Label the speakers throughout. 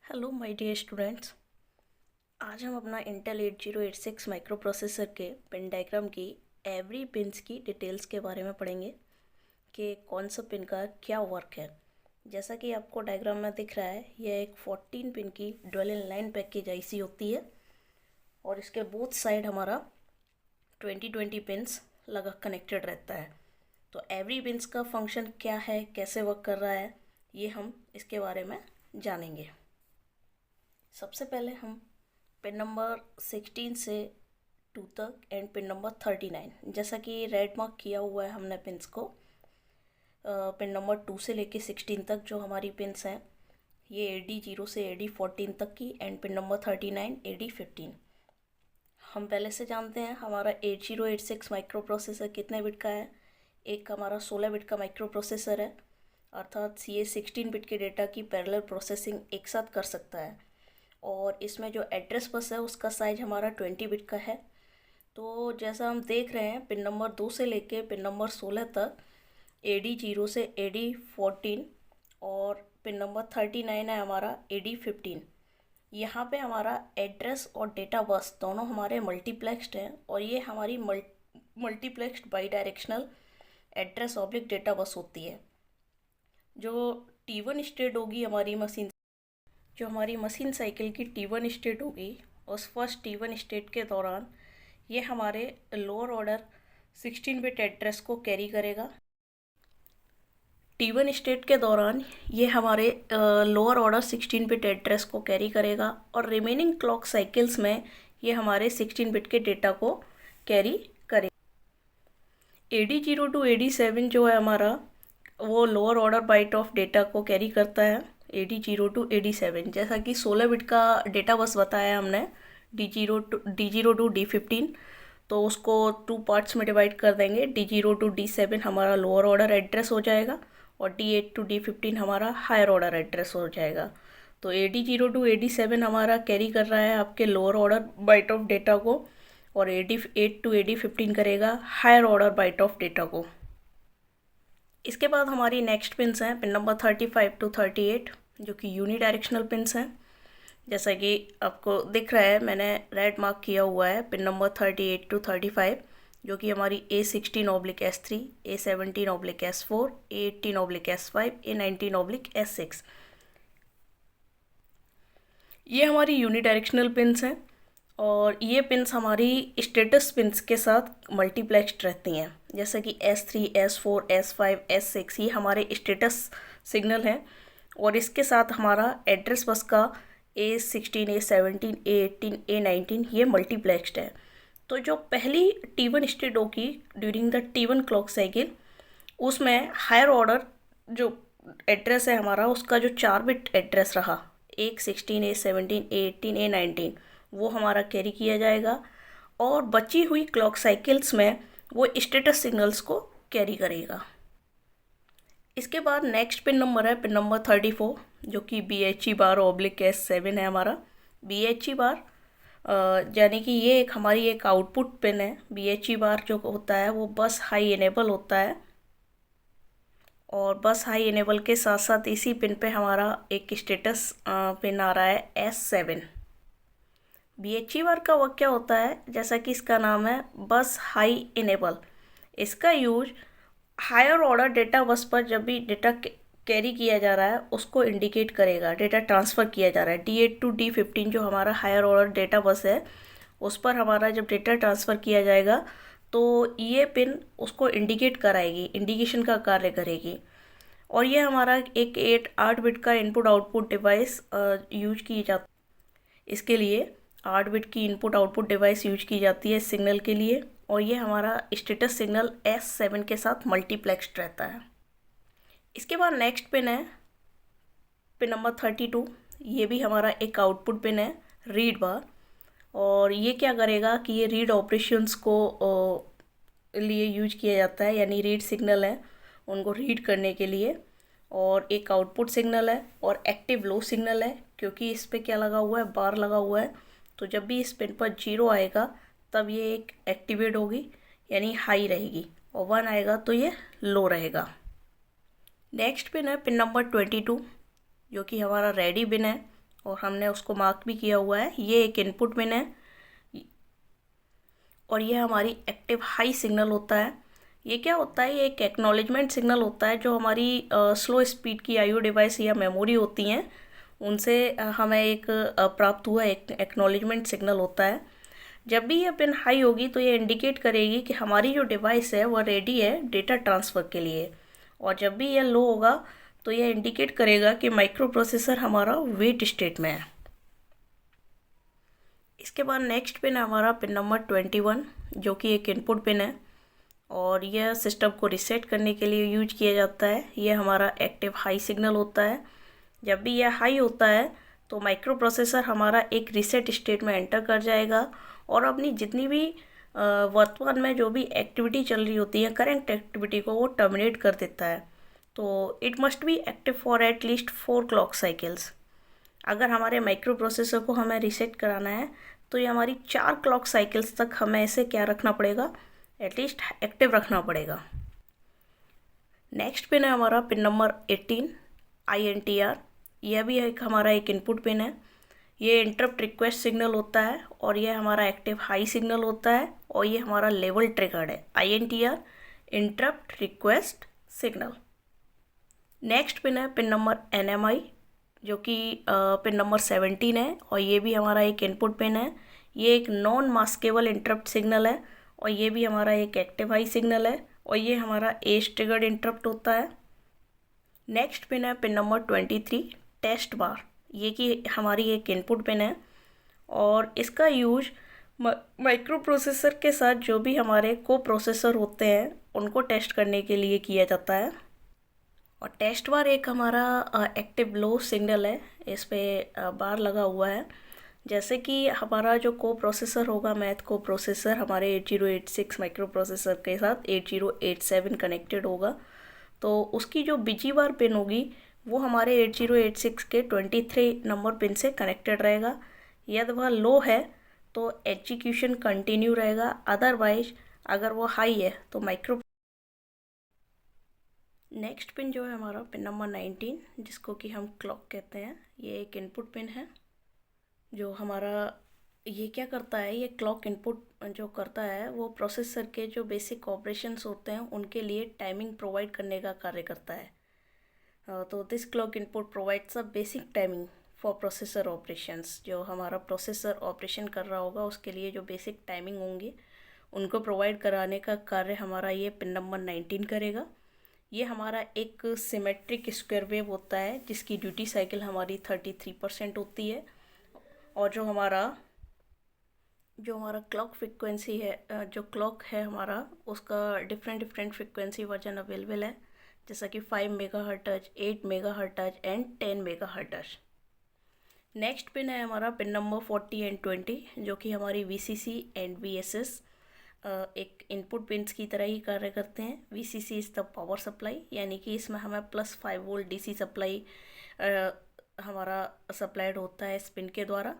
Speaker 1: Hello my dear students. आज हम अपना इंटेल 8086 माइक्रो प्रोसेसर के पिन डायग्राम की एवरी पिन्स की डिटेल्स के बारे में पढ़ेंगे कि कौन सा पिन का क्या वर्क है। जैसा कि आपको डायग्राम में दिख रहा है, यह एक 14 पिन की dual in line package IC होती है और इसके बोथ साइड हमारा 20 पिन्स लगा कनेक्टेड रहता है। तो एवरी पिन्स का फंक्शन क्या है, कैसे वर्क कर रहा है, ये हम इसके बारे में जानेंगे। सबसे पहले हम पिन नंबर 16 से 2 तक एंड पिन नंबर 39, जैसा कि रेड मार्क किया हुआ है हमने पिन्स को, पिन नंबर 2 से लेके 16 तक जो हमारी पिन्स हैं, ये AD0 से AD14 तक की एंड पिन नंबर 39 AD15। हम पहले से जानते हैं हमारा 8086 माइक्रो प्रोसेसर कितने बिट का है। एक हमारा 16 बिट का माइक्रो प्रोसेसर है, अर्थात ये 16 बिट के डेटा की पैरेलल प्रोसेसिंग एक साथ कर सकता है। और इसमें जो एड्रेस बस है उसका साइज हमारा 20 बिट का है। तो जैसा हम देख रहे हैं, पिन नंबर 2 से लेके पिन नंबर 16 तक AD0 से AD14 और पिन नंबर 39 है हमारा AD15। यहाँ पे हमारा एड्रेस और डेटा बस दोनों हमारे मल्टीप्लेक्स्ड हैं और ये हमारी multiplexed by directional address oblique data bus होती है। जो T1 स्टेट होगी हमारी मशीन, जो हमारी मशीन साइकिल की T1 स्टेट होगी, उस फर्स्ट T1 स्टेट के दौरान ये हमारे लोअर ऑर्डर 16 बिट एड्रेस को कैरी करेगा। T1 स्टेट के दौरान ये हमारे लोअर ऑर्डर 16 बिट एड्रेस को कैरी करेगा और रिमेनिंग क्लॉक साइकिल्स में ये हमारे 16 बिट के डेटा को कैरी करेगा। AD0 टू AD7 जो है हमारा, वो lower order byte of data को कैरी करता है AD0 टू AD7। जैसा कि 16 बिट का डेटा बस बताया हमने, D0 टू D15, तो उसको 2 पार्ट्स में डिवाइड कर देंगे। D0 टू D7 हमारा लोअर ऑर्डर एड्रेस हो जाएगा और D8 टू D15 हमारा हायर ऑर्डर एड्रेस हो जाएगा। तो AD0 टू AD7 हमारा कैरी कर रहा है आपके lower order byte of data को और AD8 टू AD15 करेगा higher order byte of data को। इसके बाद हमारी नेक्स्ट पिन्स हैं पिन नंबर 35 टू 38, जो कि यूनी डायरेक्शनल पिन्स हैं। जैसा कि आपको दिख रहा है, मैंने रेड मार्क किया हुआ है पिन नंबर 38 टू 35, जो कि हमारी A16/S3, A17/S4, A18/S5, A19/S6, ये हमारी यूनी डायरेक्शनल पिन्स हैं और ये पिन्स हमारी स्टेटस पिन्स के साथ मल्टीप्लेक्स्ड रहती हैं। जैसे कि S3, S4, S5, S6 ये हमारे स्टेटस सिग्नल हैं और इसके साथ हमारा एड्रेस बस का A16, A17, A18, A19 ये मल्टीप्लेक्स्ड है। तो जो पहली T1 स्टेट होगी during the T1 clock cycle, उसमें हायर ऑर्डर जो एड्रेस है हमारा, उसका जो 4 बिट एड्रेस रहा, A16, A17, A18, A19, वो हमारा कैरी किया जाएगा और बची हुई क्लॉक साइकिल्स में वो स्टेटस सिग्नल्स को कैरी करेगा। इसके बाद नेक्स्ट पिन नंबर है पिन नंबर 34, जो कि BHE/S7 है हमारा। BHE/, यानी कि ये एक हमारी एक आउटपुट पिन है। BHE/ जो होता है वो बस हाई इनेबल होता है और बस हाई इनेबल के साथ साथ इसी पिन पे हमारा एक स्टेटस पिन आ रहा है S7। BHE/ का वर्क क्या होता है, जैसा कि इसका नाम है बस हाई इनेबल। इसका use higher order data bus पर जब भी डेटा कैरी किया जा रहा है उसको इंडिकेट करेगा, डेटा ट्रांसफ़र किया जा रहा है। D8 टू D15 जो हमारा हायर ऑर्डर डेटा बस है, उस पर हमारा जब डेटा ट्रांसफ़र किया जाएगा तो ये पिन उसको इंडिकेट कराएगी, इंडिकेशन का कार्य करेगी। और ये हमारा एक 8 बिट का इनपुट आउटपुट डिवाइस यूज की जाती है। इसके लिए 8 बिट की इनपुट आउटपुट डिवाइस यूज की जाती है इस सिग्नल के लिए और ये हमारा स्टेटस सिग्नल S7 के साथ मल्टीप्लेक्स्ड रहता है। इसके बाद नेक्स्ट पिन है पिन नंबर 32। ये भी हमारा एक आउटपुट पिन है, रीड बार, और ये क्या करेगा कि ये रीड ऑपरेशंस को लिए यूज किया जाता है, यानी रीड सिग्नल है उनको रीड करने के लिए। और एक आउटपुट सिग्नल है और एक्टिव लो सिग्नल है, क्योंकि इस पर क्या लगा हुआ है, बार लगा हुआ है। तो जब भी इस पिन पर 0 आएगा तब ये एक एक्टिवेट होगी, यानी हाई रहेगी, और 1 आएगा तो ये लो रहेगा। नेक्स्ट पिन है पिन नंबर 22, जो कि हमारा रेडी पिन है और हमने उसको मार्क भी किया हुआ है। ये एक इनपुट पिन है और ये हमारी एक्टिव हाई सिग्नल होता है। ये क्या होता है, ये एक एक्नॉलेजमेंट सिग्नल होता है जो हमारी स्लो स्पीड की आईओ डिवाइस या मेमोरी होती हैं उनसे हमें एक प्राप्त हुआ एक एक्नॉलेजमेंट सिग्नल होता है। जब भी ये पिन हाई होगी तो ये इंडिकेट करेगी कि हमारी जो डिवाइस है वह रेडी है डेटा ट्रांसफ़र के लिए, और जब भी ये लो होगा तो ये इंडिकेट करेगा कि माइक्रो प्रोसेसर हमारा वेट स्टेट में है। इसके बाद नेक्स्ट पिन है हमारा पिन नंबर 21, जो कि एक इनपुट पिन है और यह सिस्टम को रीसेट करने के लिए यूज किया जाता है। यह हमारा एक्टिव हाई सिग्नल होता है। जब भी यह हाई होता है तो माइक्रो प्रोसेसर हमारा एक रीसेट स्टेट में एंटर कर जाएगा और अपनी जितनी भी वर्तमान में जो भी एक्टिविटी चल रही होती है, करंट एक्टिविटी को वो टर्मिनेट कर देता है। तो it must be active for at least 4 clock cycles. अगर हमारे माइक्रो प्रोसेसर को हमें रीसेट कराना है तो ये हमारी 4 क्लॉक साइकिल्स तक हमें इसे क्या रखना पड़ेगा, एटलीस्ट एक्टिव रखना पड़ेगा। नेक्स्ट पिन है हमारा पिन नंबर 18 INTR। यह भी एक हमारा एक इनपुट पिन है। ये इंटरप्ट रिक्वेस्ट सिग्नल होता है और यह हमारा एक्टिव हाई सिग्नल होता है और ये हमारा लेवल ट्रिगर्ड है। INTR interrupt request signal. Next pin है पिन नंबर NMI, जो कि पिन नंबर 17 है और ये भी हमारा एक इनपुट पिन है। ये एक नॉन मास्केबल इंटरप्ट सिग्नल है और ये भी हमारा एक एक्टिव हाई सिग्नल है और ये हमारा एज ट्रिगर्ड इंटरप्ट होता है। नेक्स्ट पिन है पिन नंबर 23 टेस्ट बार। ये कि हमारी एक इनपुट पिन है और इसका यूज माइक्रो प्रोसेसर के साथ जो भी हमारे को प्रोसेसर होते हैं उनको टेस्ट करने के लिए किया जाता है। और टेस्ट बार एक हमारा एक्टिव लो सिग्नल है, इस पर बार लगा हुआ है। जैसे कि हमारा जो को प्रोसेसर होगा, मैथ को प्रोसेसर हमारे 8086 माइक्रो प्रोसेसर के साथ 8087 कनेक्टेड होगा, तो उसकी जो बिजी बार पिन होगी वो हमारे 8086 के 23 नंबर पिन से कनेक्टेड रहेगा। यदि वह लो है तो एग्जीक्यूशन कंटिन्यू रहेगा, अदरवाइज अगर वो हाई है तो माइक्रो। नेक्स्ट पिन जो है हमारा पिन नंबर 19, जिसको कि हम क्लॉक कहते हैं। ये एक इनपुट पिन है जो हमारा ये क्या करता है, ये क्लॉक इनपुट जो करता है वो प्रोसेसर के जो बेसिक ऑपरेशंस होते हैं उनके लिए टाइमिंग प्रोवाइड करने का कार्य करता है। तो this clock input provides a basic timing for processor operations. जो हमारा प्रोसेसर ऑपरेशन कर रहा होगा उसके लिए जो बेसिक टाइमिंग होंगे उनको प्रोवाइड कराने का कार्य हमारा ये पिन नंबर 19 करेगा। ये हमारा एक सिमेट्रिक स्क्वायर वेव होता है जिसकी ड्यूटी साइकिल हमारी 33% होती है और जो हमारा क्लॉक फ्रिक्वेंसी है, जो क्लॉक है हमारा, उसका डिफरेंट फ्रिक्वेंसी वर्जन अवेलेबल है, जैसा कि 5 megahertz, 8 megahertz and 10 megahertz. Next pin है हमारा पिन नंबर 40 एंड 20, जो कि हमारी VCC एंड VSS एक इनपुट पिन्स की तरह ही कार्य करते हैं। VCC is the power supply, यानी कि इसमें हमें +5 वोल्ट DC सप्लाई हमारा सप्लाइड होता है इस पिन के द्वारा,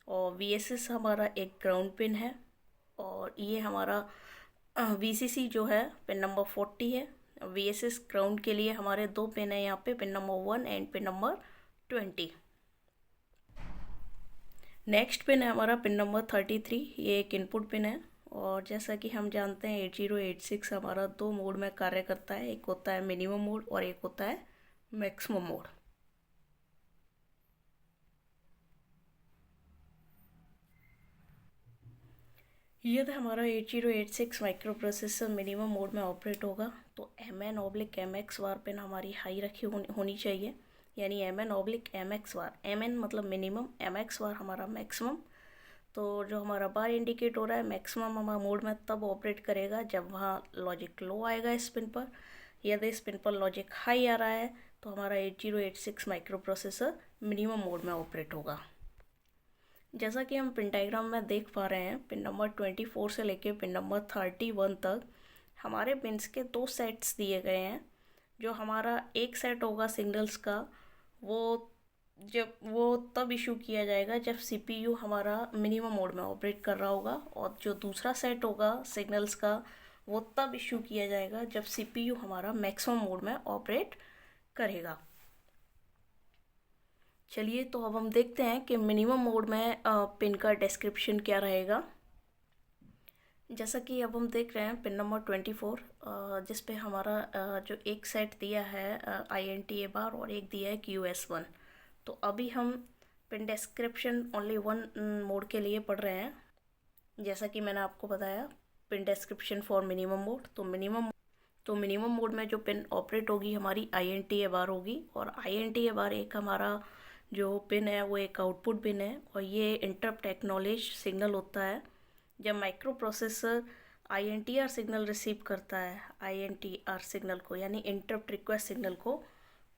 Speaker 1: और VSS हमारा एक ग्राउंड पिन है। और ये हमारा VCC जो है पिन नंबर 40 है। VSS ग्राउंड के लिए हमारे 2 पिन है यहाँ पे, pin number 1 and pin number 20। Next pin है हमारा पिन नंबर 33। ये एक इनपुट पिन है और जैसा कि हम जानते हैं 8086 हमारा 2 मोड में कार्य करता है, एक होता है मिनिमम मोड और एक होता है मैक्सिमम मोड। यदि हमारा 8086 माइक्रो प्रोसेसर मिनिमम मोड में ऑपरेट होगा तो MN/MX वार पिन हमारी हाई रखी होनी चाहिए, यानी MN/MX वार, MN मतलब मिनिमम, MX वार हमारा मैक्सिमम। तो जो हमारा बार इंडिकेट हो रहा है मैक्सिमम हमारा मोड में तब ऑपरेट करेगा जब वहाँ लॉजिक लो आएगा इस पिन पर। यदि इस पिन पर लॉजिक हाई आ रहा है तो हमारा 8086 माइक्रो प्रोसेसर मिनिमम मोड में ऑपरेट होगा। जैसा कि हम पिन डायग्राम में देख पा रहे हैं, पिन नंबर 24 से लेके पिन नंबर 31 तक हमारे पिन्स के 2 सेट्स दिए गए हैं। जो हमारा एक सेट होगा सिग्नल्स का, वो तब इशू किया जाएगा जब CPU हमारा मिनिमम मोड में ऑपरेट कर रहा होगा, और जो दूसरा सेट होगा सिग्नल्स का वो तब इशू किया जाएगा जब CPU हमारा मैक्सिमम मोड में ऑपरेट करेगा। चलिए तो अब हम देखते हैं कि मिनिमम मोड में पिन का डिस्क्रिप्शन क्या रहेगा। जैसा कि अब हम देख रहे हैं पिन नंबर 24 जिस पे हमारा जो एक सेट दिया है INTA बार और एक दिया है QS1। तो अभी हम pin description only one mod के लिए पढ़ रहे हैं। जैसा कि मैंने आपको बताया pin description for minimum mode, तो मिनिमम मोड में जो पिन ऑपरेट होगी हमारी INTA बार होगी। और INTA बार एक हमारा जो पिन है वो एक आउटपुट पिन है और ये इंटरप्ट एक्नॉलेज सिग्नल होता है। जब micro processor INTR signal receive करता है INTR सिग्नल को यानी इंटरप्ट रिक्वेस्ट सिग्नल को,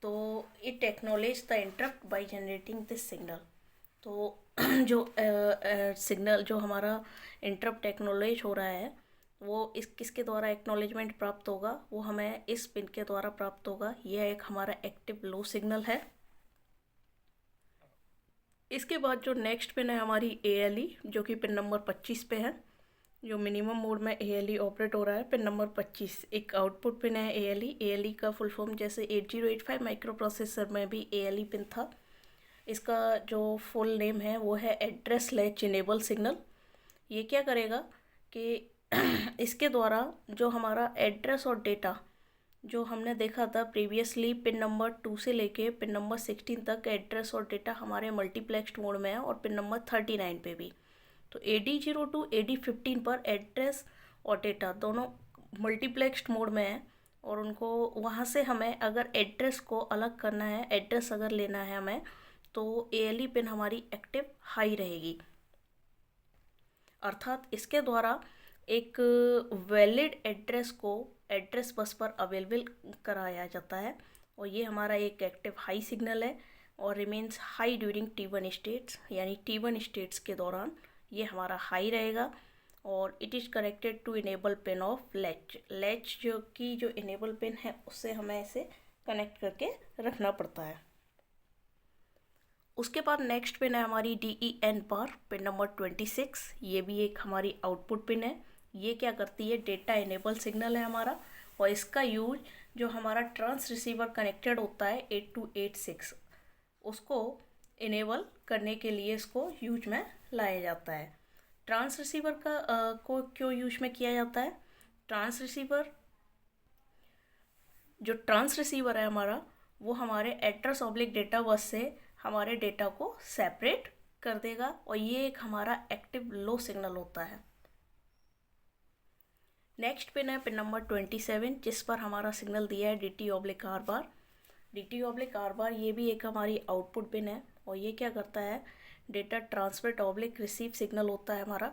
Speaker 1: तो it acknowledge the interrupt by generating this signal. तो जो सिग्नल जो हमारा इंटरप्ट एक्नॉलेज हो रहा है वो किसके द्वारा एक्नॉलेजमेंट प्राप्त होगा, वो हमें इस पिन के द्वारा प्राप्त होगा। यह एक हमारा एक्टिव लो सिग्नल है। इसके बाद जो नेक्स्ट पिन है हमारी ALE, जो कि पिन नंबर 25 पे है। जो मिनिमम मोड में ALE ऑपरेट हो रहा है पिन नंबर 25 एक आउटपुट पिन है। ALE का फुल फॉर्म जैसे 8085 माइक्रो प्रोसेसर में भी ALE पिन था, इसका जो फुल नेम है वो है एड्रेस लैच इनेबल सिग्नल। ये क्या करेगा कि इसके द्वारा जो हमारा एड्रेस और डेटा जो हमने देखा था प्रीवियसली पिन नंबर 2 से लेके पिन नंबर 16 तक एड्रेस और डेटा हमारे मल्टीप्लेक्स्ड मोड में है और पिन नंबर 39 पे भी। तो AD0 to AD15 पर एड्रेस और डेटा दोनों मल्टीप्लेक्स्ड मोड में है और उनको वहाँ से हमें अगर एड्रेस को अलग करना है, एड्रेस अगर लेना है हमें, तो ALE पिन हमारी एक्टिव हाई रहेगी। अर्थात इसके द्वारा एक वैलिड एड्रेस को एड्रेस बस पर अवेलेबल कराया जाता है और ये हमारा एक एक्टिव हाई सिग्नल है और remains high during T1 states, यानी T1 स्टेट्स के दौरान ये हमारा हाई रहेगा। और it is connected to enable pin of latch जो इनेबल पिन है उससे हमें इसे कनेक्ट करके रखना पड़ता है। उसके बाद नेक्स्ट पिन है हमारी DEN बार पिन नंबर 26। ये भी एक हमारी आउटपुट पिन है। ये क्या करती है, डेटा इनेबल सिग्नल है हमारा और इसका यूज जो हमारा ट्रांस रिसीवर कनेक्टेड होता है 8286 उसको इनेबल करने के लिए इसको यूज में लाया जाता है। ट्रांस रिसीवर का को क्यों यूज में किया जाता है, जो ट्रांस रिसीवर है हमारा वो हमारे एड्रेस ऑब्लिक डेटा बस से हमारे डेटा को सेपरेट कर देगा और ये एक हमारा एक्टिव लो सिग्नल होता है। नेक्स्ट पिन है पिन नंबर 27 जिस पर हमारा सिग्नल दिया है DT/R बार। DT/R बार ये भी एक हमारी आउटपुट पिन है और ये क्या करता है, data transmit oblique receive signal होता है हमारा।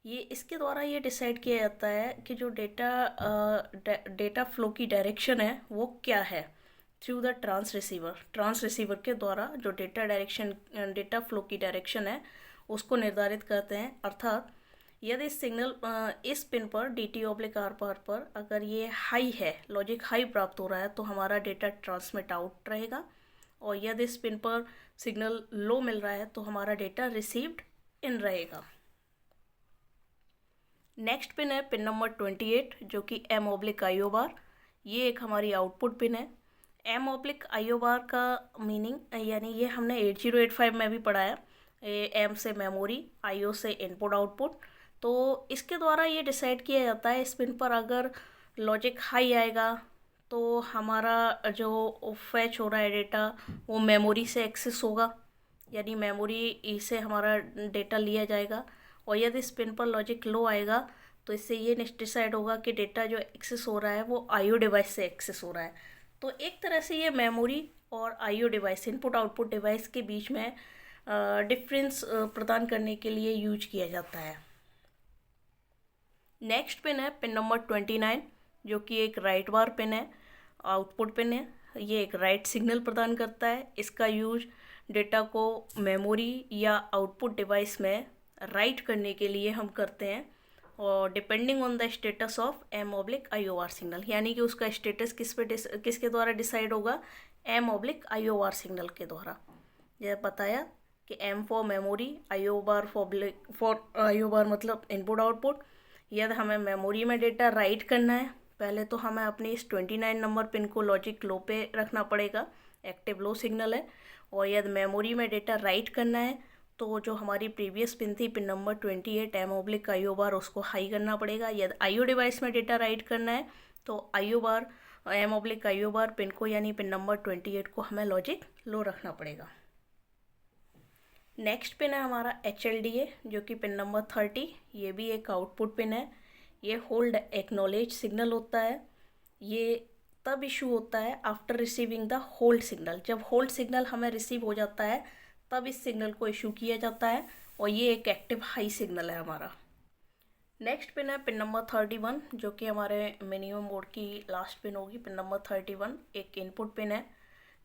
Speaker 1: ये इसके द्वारा ये डिसाइड किया जाता है कि जो डेटा फ्लो की डायरेक्शन है वो क्या है थ्रू द ट्रांस रिसीवर के द्वारा जो डेटा फ्लो की डायरेक्शन है उसको निर्धारित करते हैं। अर्थात यदि सिग्नल इस पिन पर DT/R बार पर अगर ये हाई है, लॉजिक हाई प्राप्त हो रहा है, तो हमारा डेटा ट्रांसमिट आउट रहेगा और यदि इस पिन पर सिग्नल लो मिल रहा है तो हमारा डेटा रिसीव्ड इन रहेगा। नेक्स्ट पिन है पिन नंबर 28 जो कि M/IO बार। ये एक हमारी आउटपुट पिन है। M/IO बार का मीनिंग यानी ये हमने 8085 में भी पढ़ा है। M से मेमोरी, IO से इनपुट आउटपुट। तो इसके द्वारा ये डिसाइड किया जाता है इस पिन पर अगर लॉजिक हाई आएगा तो हमारा जो फैच हो रहा है डेटा वो मेमोरी से एक्सेस होगा, यानी मेमोरी से हमारा डेटा लिया जाएगा। और यदि इस पिन पर लॉजिक लो आएगा तो इससे ये डिसाइड होगा कि डेटा जो एक्सेस हो रहा है वो IO डिवाइस से एक्सेस हो रहा है। तो एक तरह से ये मेमोरी और IO device, input output device के बीच में डिफरेंस प्रदान करने के लिए यूज किया जाता है। नेक्स्ट पिन है पिन नंबर 29 जो कि एक राइट बार पिन है, आउटपुट पिन है। ये एक राइट सिग्नल प्रदान करता है। इसका यूज डेटा को मेमोरी या आउटपुट डिवाइस में राइट करने के लिए हम करते हैं और depending on the status of M/IOR signal, यानी कि उसका स्टेटस किसके द्वारा डिसाइड होगा, M/IOR सिग्नल के द्वारा। यह बताया कि M for memory, IO bar for IO बार मतलब इनपुट आउटपुट। यदि हमें मेमोरी में डेटा राइट करना है पहले तो हमें अपनी इस 29 नंबर पिन को लॉजिक लो पे रखना पड़ेगा, एक्टिव लो सिग्नल है। और यदि मेमोरी में डेटा राइट करना है तो जो हमारी प्रीवियस पिन थी पिन नंबर 28 M/IO बार उसको हाई करना पड़ेगा। यदि IO डिवाइस में डेटा राइट करना है तो IO बार M/IO बार पिन को यानी पिन नंबर 28 को हमें लॉजिक लो रखना पड़ेगा। नेक्स्ट पिन है हमारा HLDA जो कि पिन नंबर 30, ये भी एक आउटपुट पिन है। ये होल्ड एक्नॉलेज सिग्नल होता है। ये तब इशू होता है after receiving the hold signal. जब होल्ड सिग्नल हमें रिसीव हो जाता है तब इस सिग्नल को इशू किया जाता है और ये एक एक्टिव हाई सिग्नल है हमारा। नेक्स्ट पिन है पिन नंबर 31 जो कि हमारे मिनिमम मोड की लास्ट पिन होगी। पिन नंबर 31 एक इनपुट पिन है।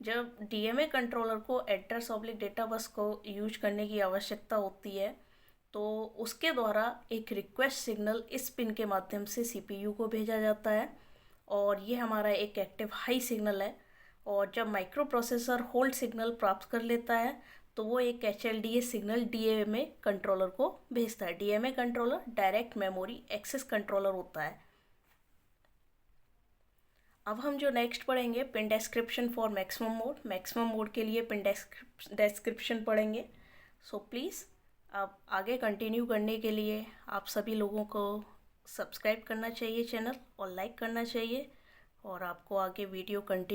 Speaker 1: जब DMA कंट्रोलर को एड्रेस ऑब्लिक डेटा बस को यूज करने की आवश्यकता होती है तो उसके द्वारा एक रिक्वेस्ट सिग्नल इस पिन के माध्यम से CPU को भेजा जाता है और ये हमारा एक एक्टिव हाई सिग्नल है। और जब माइक्रो प्रोसेसर होल्ड सिग्नल प्राप्त कर लेता है तो वो एक HLDA सिग्नल DMA कंट्रोलर को भेजता है। DMA controller direct memory access controller होता है। अब हम जो नेक्स्ट पढ़ेंगे pin description for maximum mode. Maximum mode के लिए पिन डिस्क्रिप्शन पढ़ेंगे। सो प्लीज़ आप आगे कंटिन्यू करने के लिए आप सभी लोगों को सब्सक्राइब करना चाहिए चैनल और लाइक करना चाहिए और आपको आगे वीडियो कंटिन्यू